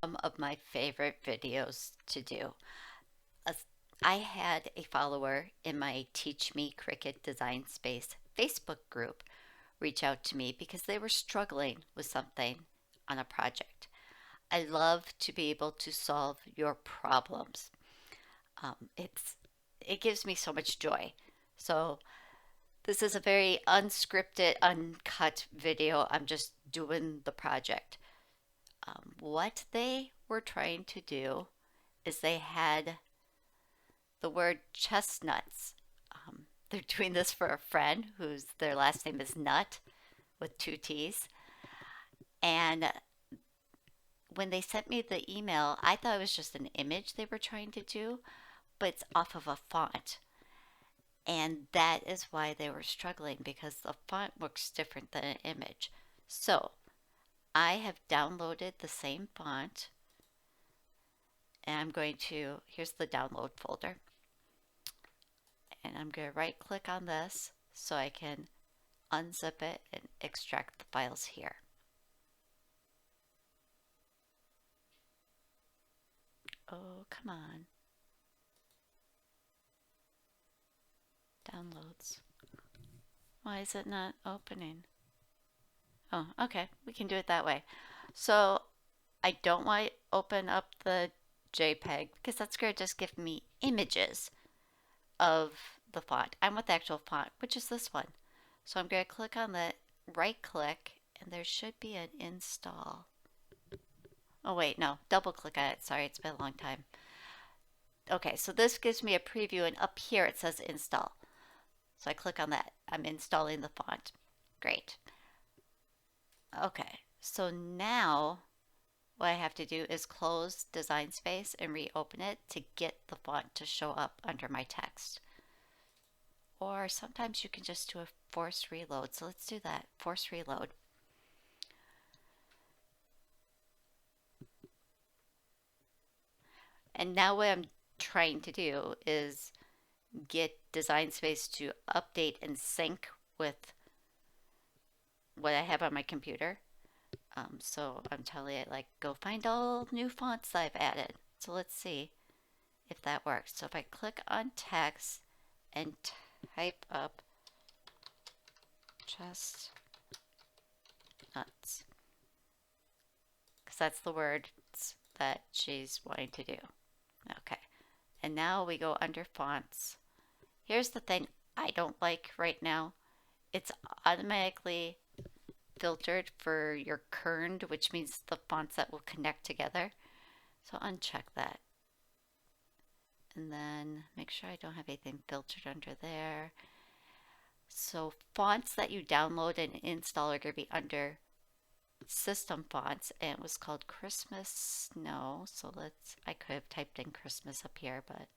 Some of my favorite videos to do. As- I had a follower in my Teach Me Cricut Design Space Facebook group reach out to me because they were struggling with something on a project. I love to be able to solve your problems. It gives me so much joy. So this is a very unscripted, uncut video. I'm just doing the project. What they were trying to do is they had the word chestnuts. They're doing this for a friend whose their last name is Nut with two T's. And when they sent me the email, I thought it was just an image they were trying to do, but it's off of a font. And that is why they were struggling because the font looks different than an image. So I have downloaded the same font and I'm going to, here's the download folder. And I'm going to right click on this so I can unzip it and extract the files here. Oh, come on. Downloads. Why is it not opening? Oh, okay. We can do it that way. So I don't want to open up the JPEG because that's going to just give me images of the font. I want the actual font, which is this one. So I'm going to click on the right click and there should be an install. Oh wait, no, double click on it. Sorry, it's been a long time. Okay, so this gives me a preview and up here it says install. So I click on that. I'm installing the font. Great. Okay, so now what I have to do is close Design Space and reopen it to get the font to show up under my text. Or sometimes you can just do a force reload. So let's do that. Force reload. And now what I'm trying to do is get Design Space to update and sync with what I have on my computer. So I'm telling it like go find all new fonts I've added. So let's see if that works. So if I click on text and type up chestnuts, because that's the words that she's wanting to do. Okay, and now we go under fonts. Here's the thing I don't like right now. It's automatically filtered for your kerned, which means the fonts that will connect together. So uncheck that. And then make sure I don't have anything filtered under there. So fonts that you download and install are going to be under system fonts, and it was called Christmas Snow. So I could have typed in Christmas up here, but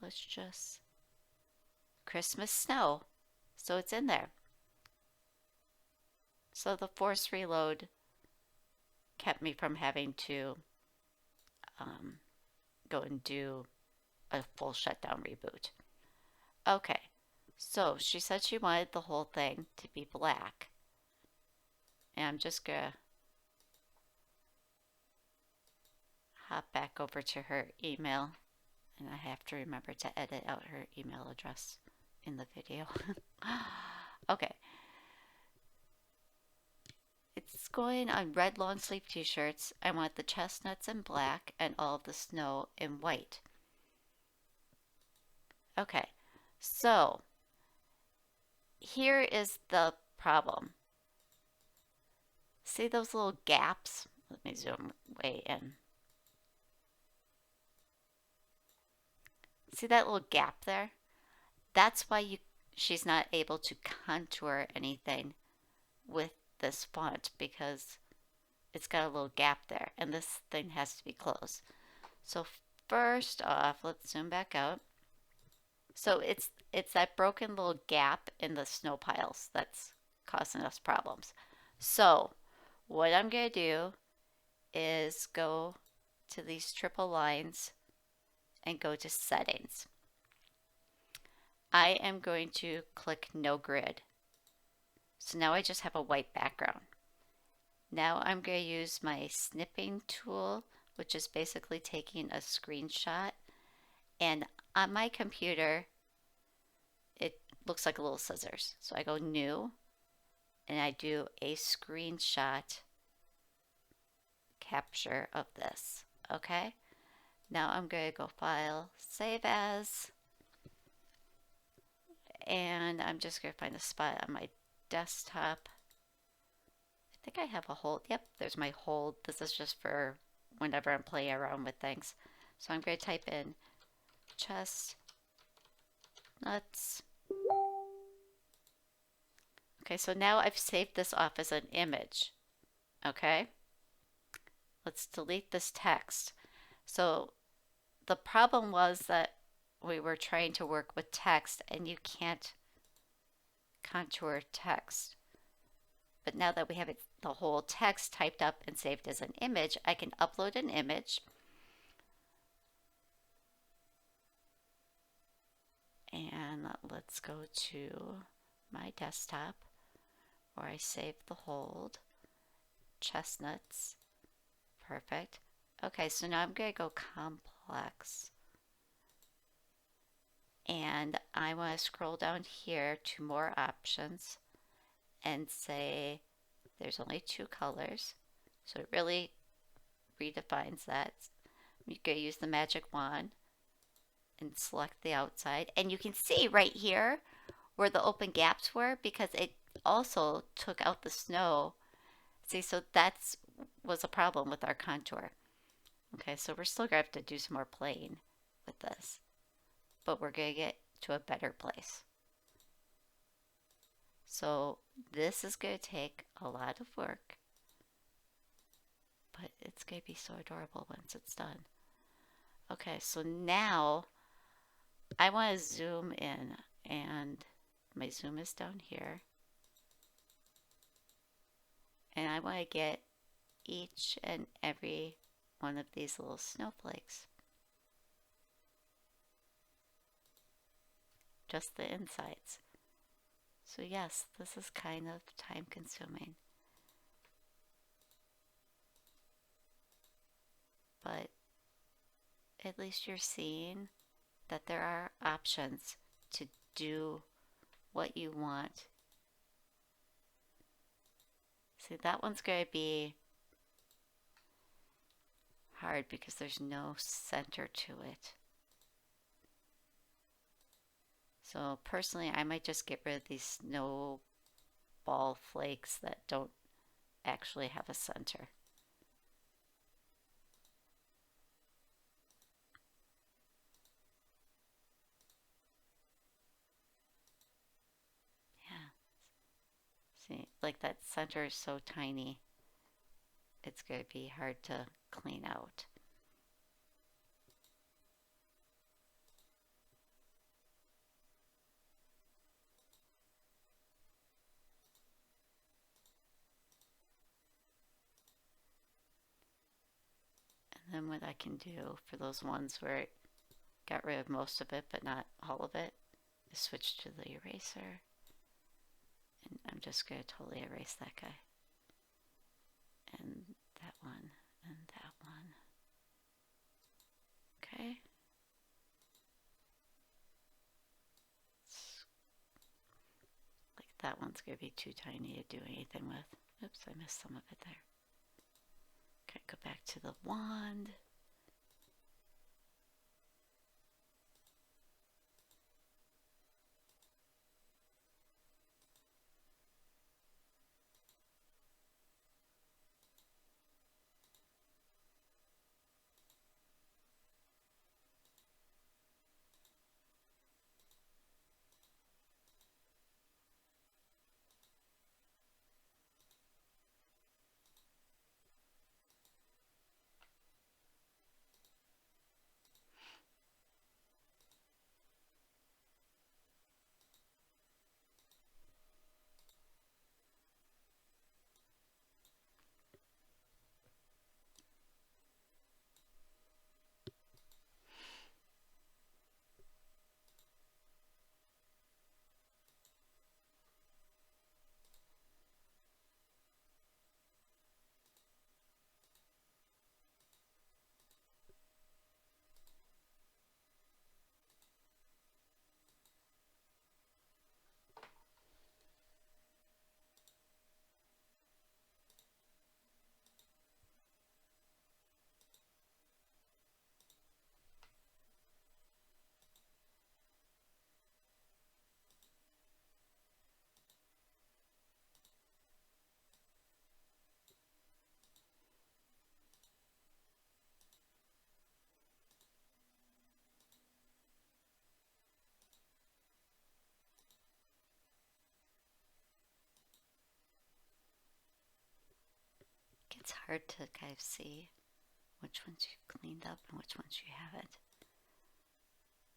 let's just Christmas Snow. So it's in there. So the force reload kept me from having to go and do a full shutdown reboot. Okay, so she said she wanted the whole thing to be black. And I'm just gonna hop back over to her email. And I have to remember to edit out her email address in the video. Okay. It's going on red long sleeve t-shirts. I want the chestnuts in black and all of the snow in white. Okay, so here is the problem. See those little gaps? Let me zoom way in. See that little gap there? That's why she's not able to contour anything with this font because it's got a little gap there and this thing has to be closed. So first off, let's zoom back out. So it's that broken little gap in the snow piles that's causing us problems. So what I'm going to do is go to these triple lines and go to settings. I am going to click no grid. So now I just have a white background. Now I'm going to use my snipping tool, which is basically taking a screenshot. And on my computer, it looks like a little scissors. So I go New, and I do a screenshot capture of this. Okay? Now I'm going to go File, Save As, and I'm just going to find a spot on my desktop. I think I have a hold. Yep, there's my hold. This is just for whenever I'm playing around with things. So I'm going to type in chestnuts. Okay, so now I've saved this off as an image. Okay, let's delete this text. So the problem was that we were trying to work with text and you can't contour text. But now that we have it, the whole text typed up and saved as an image, I can upload an image. And let's go to my desktop where I saved the hold. Chestnuts. Perfect. Okay, so now I'm going to go complex. And I want to scroll down here to more options and say there's only 2 colors. So it really redefines that. You can use the magic wand and select the outside. And you can see right here where the open gaps were because it also took out the snow. See, so that's was a problem with our contour. Okay, so we're still going to have to do some more playing with this. But we're going to get to a better place. So this is going to take a lot of work, but it's going to be so adorable once it's done. Okay, so now I want to zoom in, and my zoom is down here. And I want to get each and every one of these little snowflakes. Just the insides. So yes, this is kind of time consuming. But at least you're seeing that there are options to do what you want. See, that one's going to be hard because there's no center to it. So personally, I might just get rid of these snowball flakes that don't actually have a center. Yeah. See, like that center is so tiny, it's going to be hard to clean out. And then what I can do for those ones where it got rid of most of it but not all of it is switch to the eraser. And I'm just going to totally erase that guy. And that one, and that one. Okay. Like that one's going to be too tiny to do anything with. Oops, I missed some of it there. Okay, go back to the wand. it's hard to kind of see which ones you've cleaned up and which ones you haven't.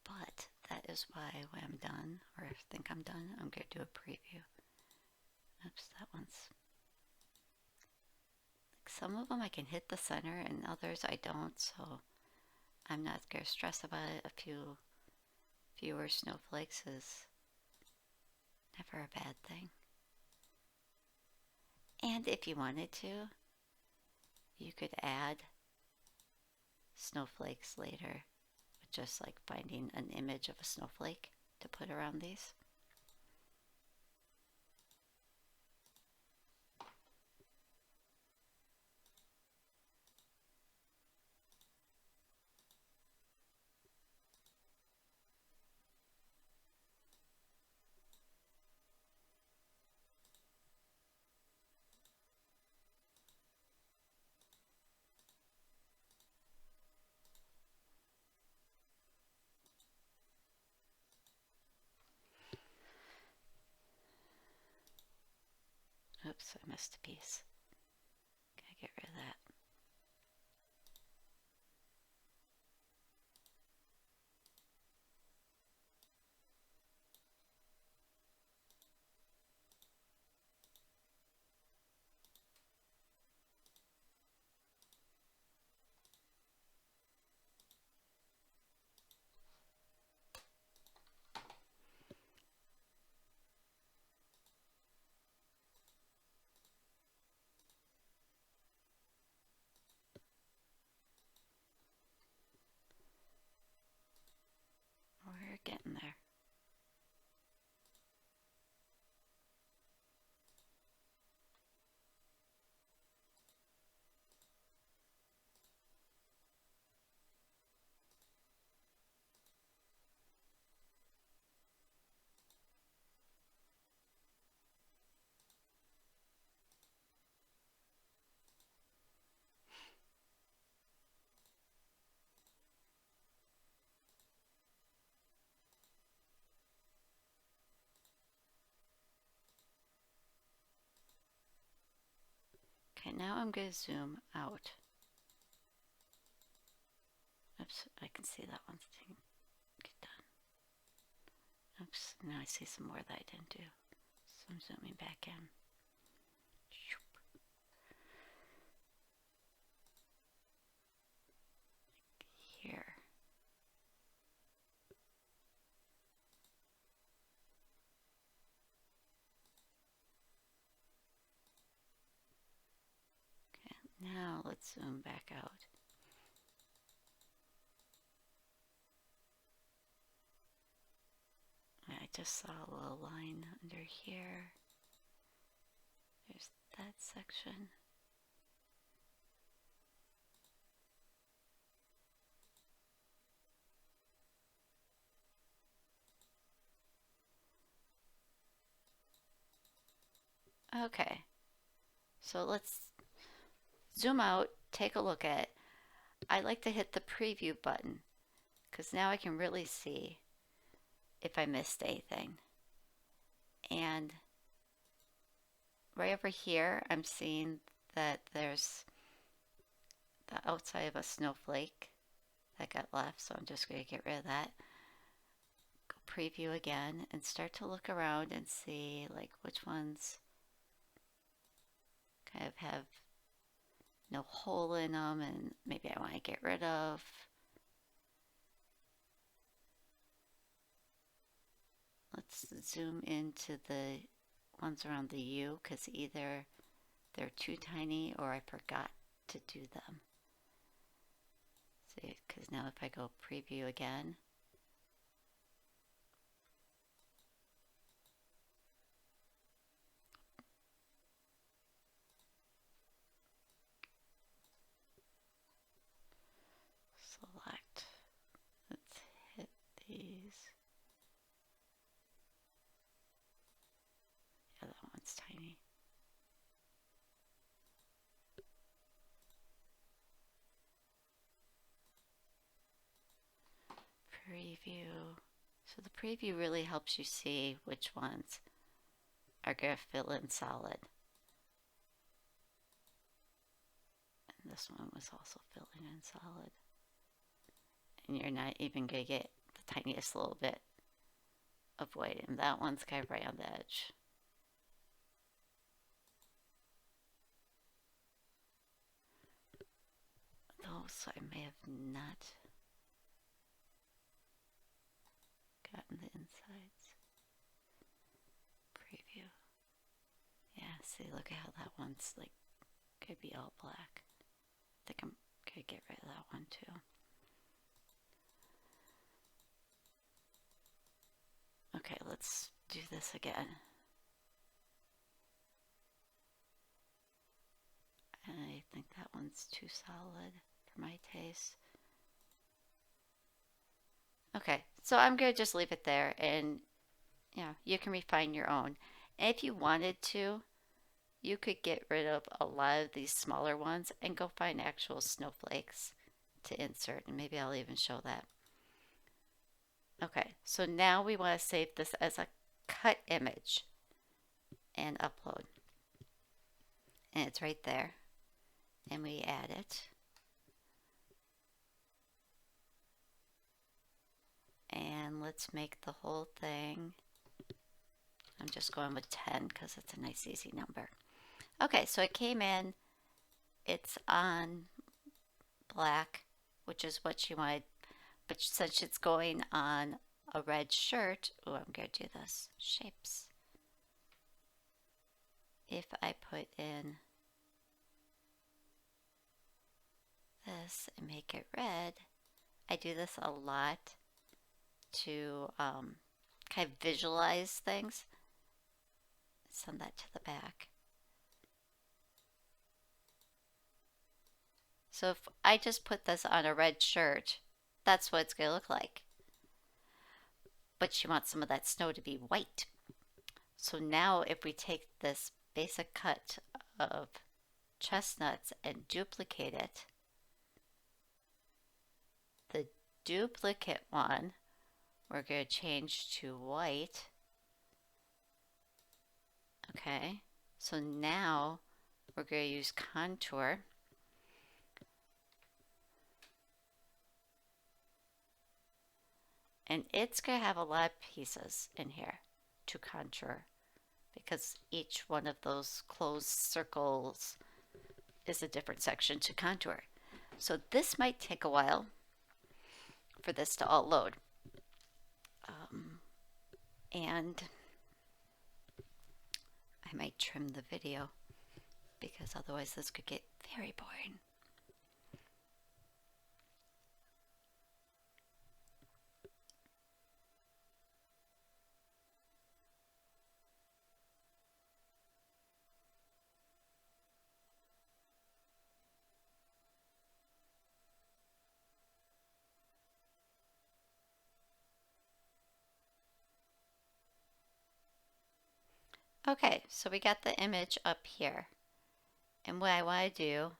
But that is why when I'm done, or I think I'm done, I'm going to do a preview. Oops, that one's... Some of them I can hit the center and others I don't, so I'm not going to stress about it. A few fewer snowflakes is never a bad thing. And if you wanted to, you could add snowflakes later with just like finding an image of a snowflake to put around these. Oops, I missed a piece. Gotta get rid of that. We're getting there. Okay, now I'm going to zoom out. Oops, I can see that one's thing get done. Oops, now I see some more that I didn't do. So I'm zooming back in. Here. Okay, now let's zoom back out. I just saw a little line under here. There's that section. Okay, so let's zoom out, take a look at it. I like to hit the preview button because now I can really see if I missed anything. And right over here, I'm seeing that there's the outside of a snowflake that got left, so I'm just going to get rid of that. Go preview again and start to look around and see like which ones kind of have no hole in them and maybe I want to get rid of. Let's zoom into the ones around the U because either they're too tiny or I forgot to do them. See, because now if I go preview again, select, let's hit these. Yeah, that one's tiny. Preview. So the preview really helps you see which ones are going to fill in solid. this one was also filling in solid. And you're not even going to get the tiniest little bit of white. And that one's kind of right on the edge. Those I may have not gotten the insides. Preview. Yeah, see, look at how that one's like, could be all black. I think I'm going to get rid of that one too. Okay, let's do this again. I think that one's too solid for my taste. Okay, so I'm going to just leave it there, and you can refine your own. And if you wanted to, you could get rid of a lot of these smaller ones and go find actual snowflakes to insert, and maybe I'll even show that. Okay, so now we want to save this as a cut image and upload. And it's right there. And we add it. And let's make the whole thing, I'm just going with 10 because it's a nice easy number. Okay, so it came in, it's on black, which is what you wanted, but since it's going on a red shirt, oh, I'm going to do this, shapes. If I put in this and make it red, I do this a lot to kind of visualize things. Send that to the back. So if I just put this on a red shirt, that's what it's going to look like. But you want some of that snow to be white. So now if we take this basic cut of chestnuts and duplicate it, the duplicate one we're going to change to white. Okay, so now we're going to use contour. And it's going to have a lot of pieces in here to contour because each one of those closed circles is a different section to contour. So this might take a while for this to all load. And I might trim the video because otherwise this could get very boring. Okay, so we got the image up here. And what I want to do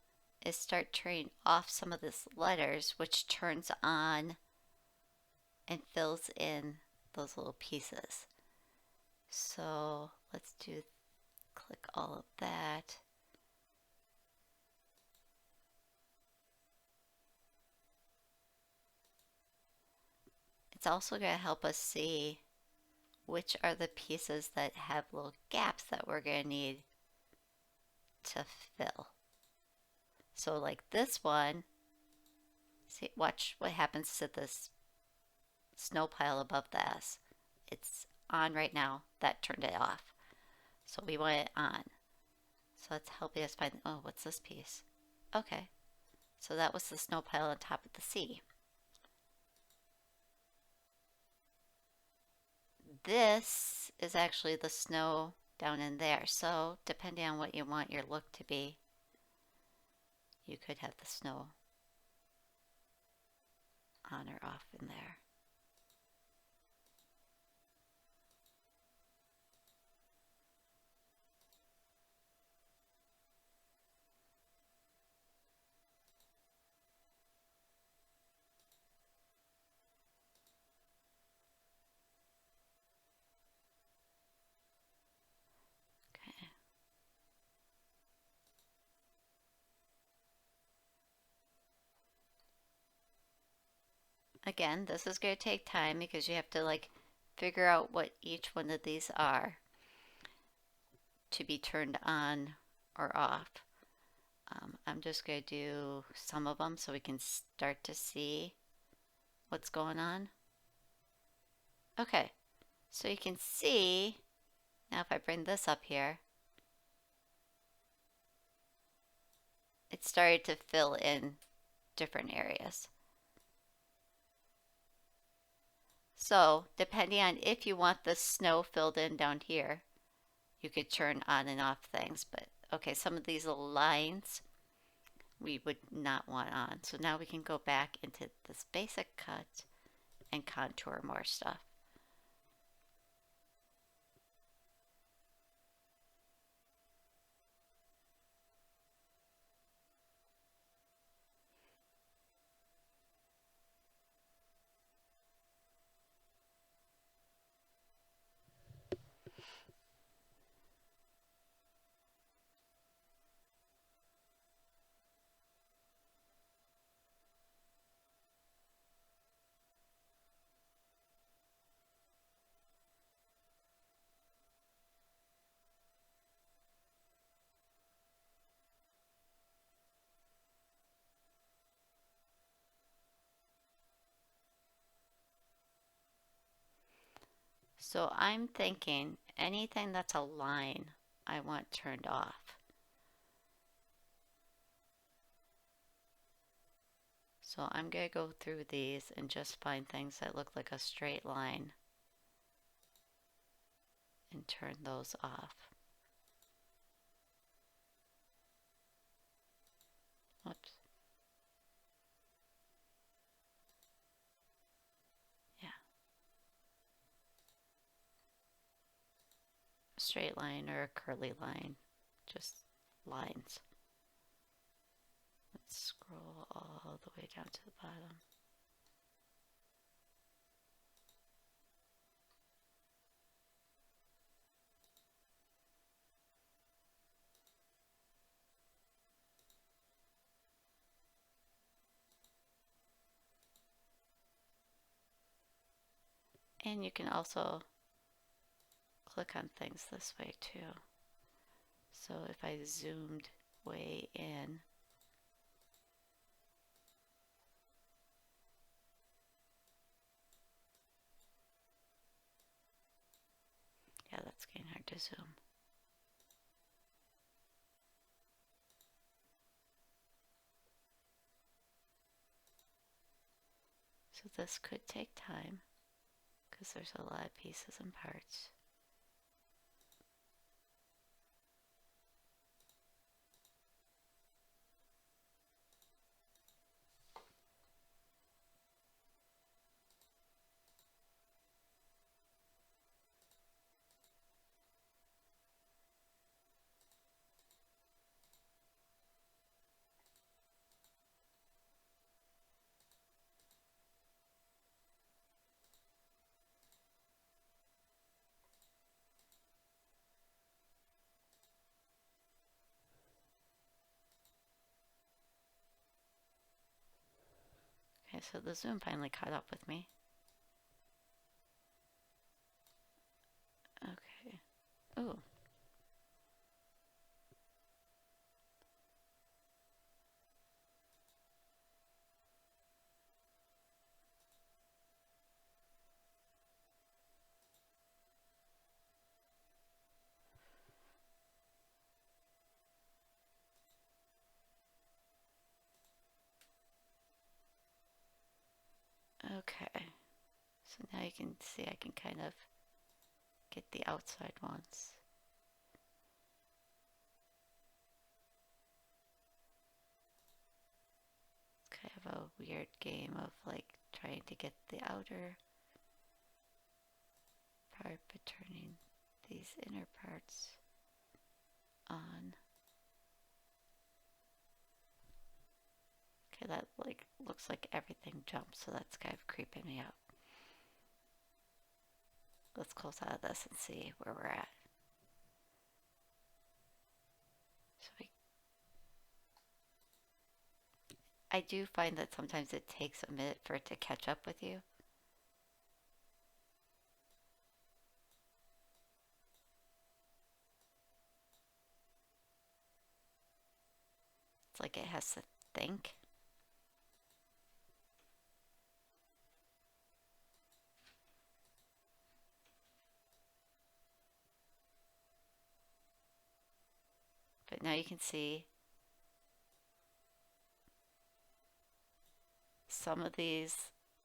is start turning off some of these letters, which turns on and fills in those little pieces. So let's click all of that. It's also going to help us see which are the pieces that have little gaps that we're going to need to fill. So like this one, see, watch what happens to this snow pile above the S. It's on right now. That turned it off. So we want it on. So that's helping us find, oh, what's this piece? Okay. So that was the snow pile on top of the C. This is actually the snow down in there. So depending on what you want your look to be, you could have the snow on or off in there. Okay. Again, this is going to take time because you have to like figure out what each one of these are to be turned on or off. I'm just going to do some of them so we can start to see what's going on. Okay, so you can see, now if I bring this up here, it started to fill in different areas. So depending on if you want the snow filled in down here, you could turn on and off things. But okay, some of these little lines we would not want on. So now we can go back into this basic cut and contour more stuff. So I'm thinking anything that's a line I want turned off. So I'm going to go through these and just find things that look like a straight line and turn those off. Whoops. Yeah. A straight line or a curly line. Just lines. Let's scroll all the way down to the bottom. And you can also click on things this way too. So if I zoomed way in, yeah, that's getting hard to zoom. So this could take time because there's a lot of pieces and parts. Okay, so the zoom finally caught up with me. Okay. Ooh. Okay. So now you can see I can kind of get the outside ones. It's kind of a weird game of like trying to get the outer part but turning these inner parts on. Okay, that like looks like everything jumps, so that's kind of creeping me out. Let's close out of this and see where we're at. So I do find that sometimes it takes a minute for it to catch up with you. It's like it has to think. But now you can see some of these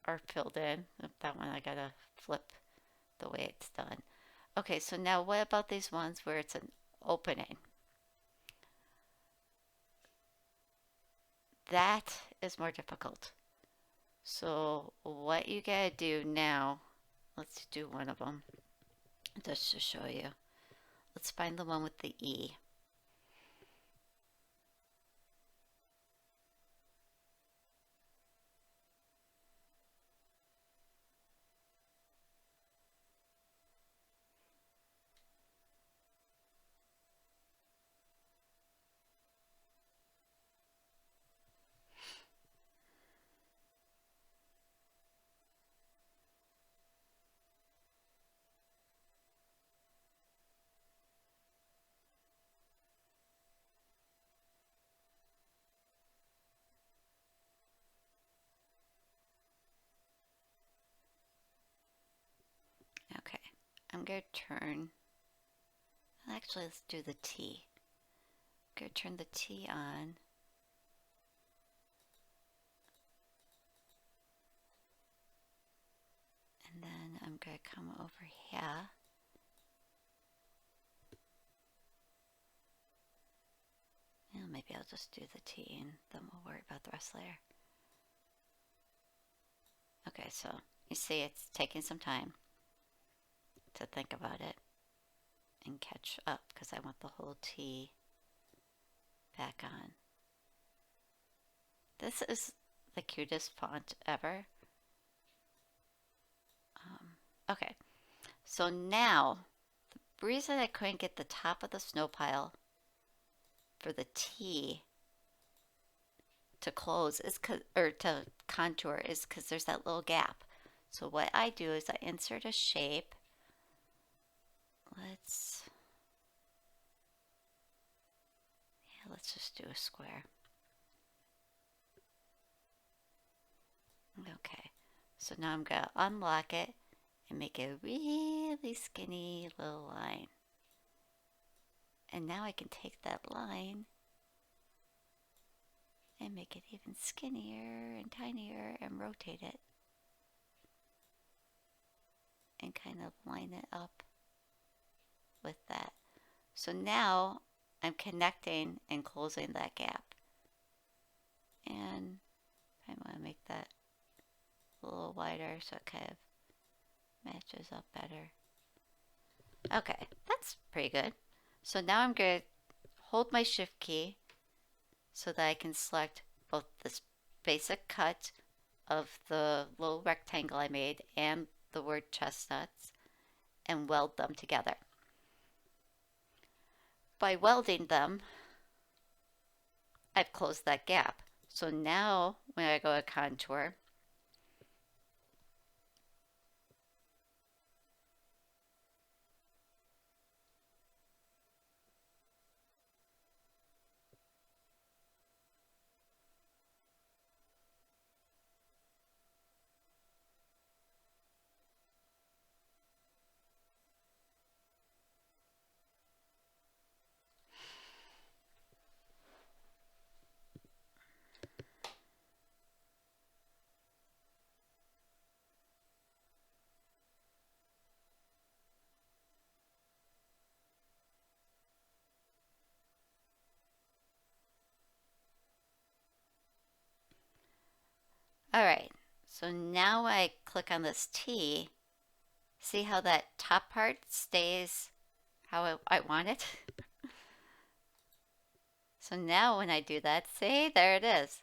are filled in. That one I gotta flip the way it's done. Okay, so now what about these ones where it's an opening? That is more difficult. So what you gotta do now, let's do one of them just to show you. Let's find the one with the E. Okay, I'm gonna turn, actually let's do the T. I'm gonna turn the T on. And then I'm gonna come over here. Yeah, maybe I'll just do the T and then we'll worry about the rest later. Okay, so you see it's taking some time to think about it and catch up because I want the whole T back on. This is the cutest font ever. Okay, so now the reason I couldn't get the top of the snow pile for the T to close is or to contour is because there's that little gap. So what I do is I insert a shape. Let's just do a square. Okay, so now I'm gonna unlock it and make a really skinny little line. And now I can take that line and make it even skinnier and tinier and rotate it and kind of line it up with that. So now I'm connecting and closing that gap. And I want to make that a little wider so it kind of matches up better. Okay, that's pretty good. So now I'm going to hold my shift key so that I can select both this basic cut of the little rectangle I made and the word chestnuts and weld them together. By welding them, I've closed that gap. So now when I go to contour, all right, so now I click on this T. See how that top part stays how I want it? So now when I do that, see, there it is.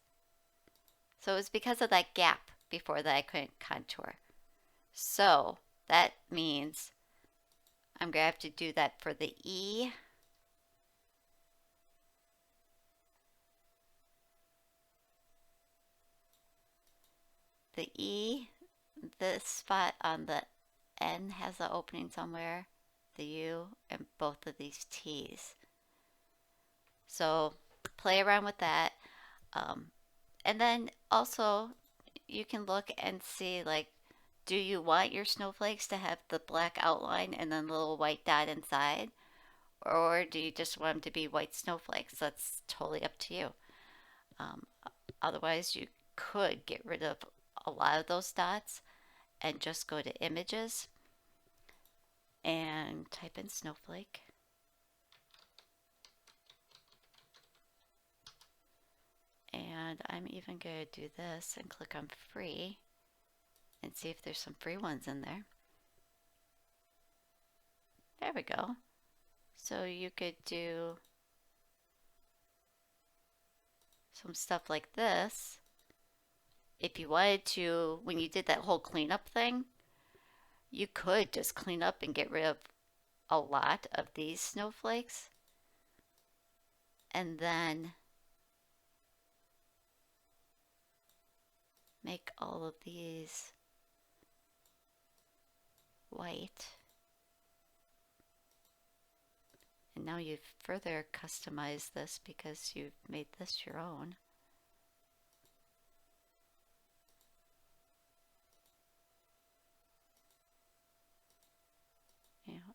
So it was because of that gap before that I couldn't contour. So that means I'm going to have to do that for the E. The E, this spot on the N has an opening somewhere, the U, and both of these T's. So play around with that. Um, and then also you can look and see, like, do you want your snowflakes to have the black outline and then a little white dot inside? Or do you just want them to be white snowflakes? That's totally up to you. Um, Otherwise, you could get rid of a lot of those dots and just go to images and type in snowflake. And I'm even going to do this and click on free and see if there's some free ones in there. There we go. So you could do some stuff like this. If you wanted to, when you did that whole cleanup thing, you could just clean up and get rid of a lot of these snowflakes. And then make all of these white. And now you've further customized this because you've made this your own.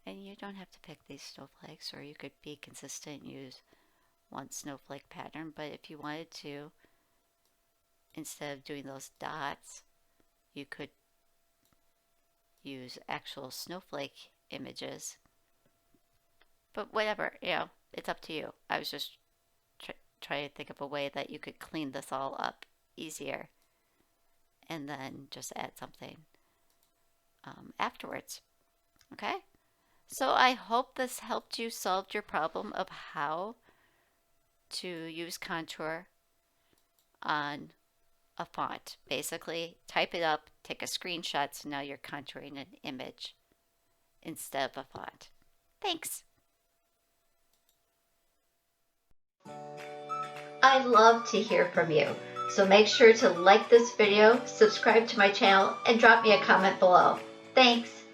And you don't have to pick these snowflakes, or you could be consistent and use one snowflake pattern. But if you wanted to, instead of doing those dots, you could use actual snowflake images. But whatever, it's up to you. I was just trying to think of a way that you could clean this all up easier and then just add something afterwards. Okay? So I hope this helped you solve your problem of how to use contour on a font. Basically, type it up, take a screenshot, so now you're contouring an image instead of a font. Thanks. I love to hear from you. So make sure to like this video, subscribe to my channel, and drop me a comment below. Thanks.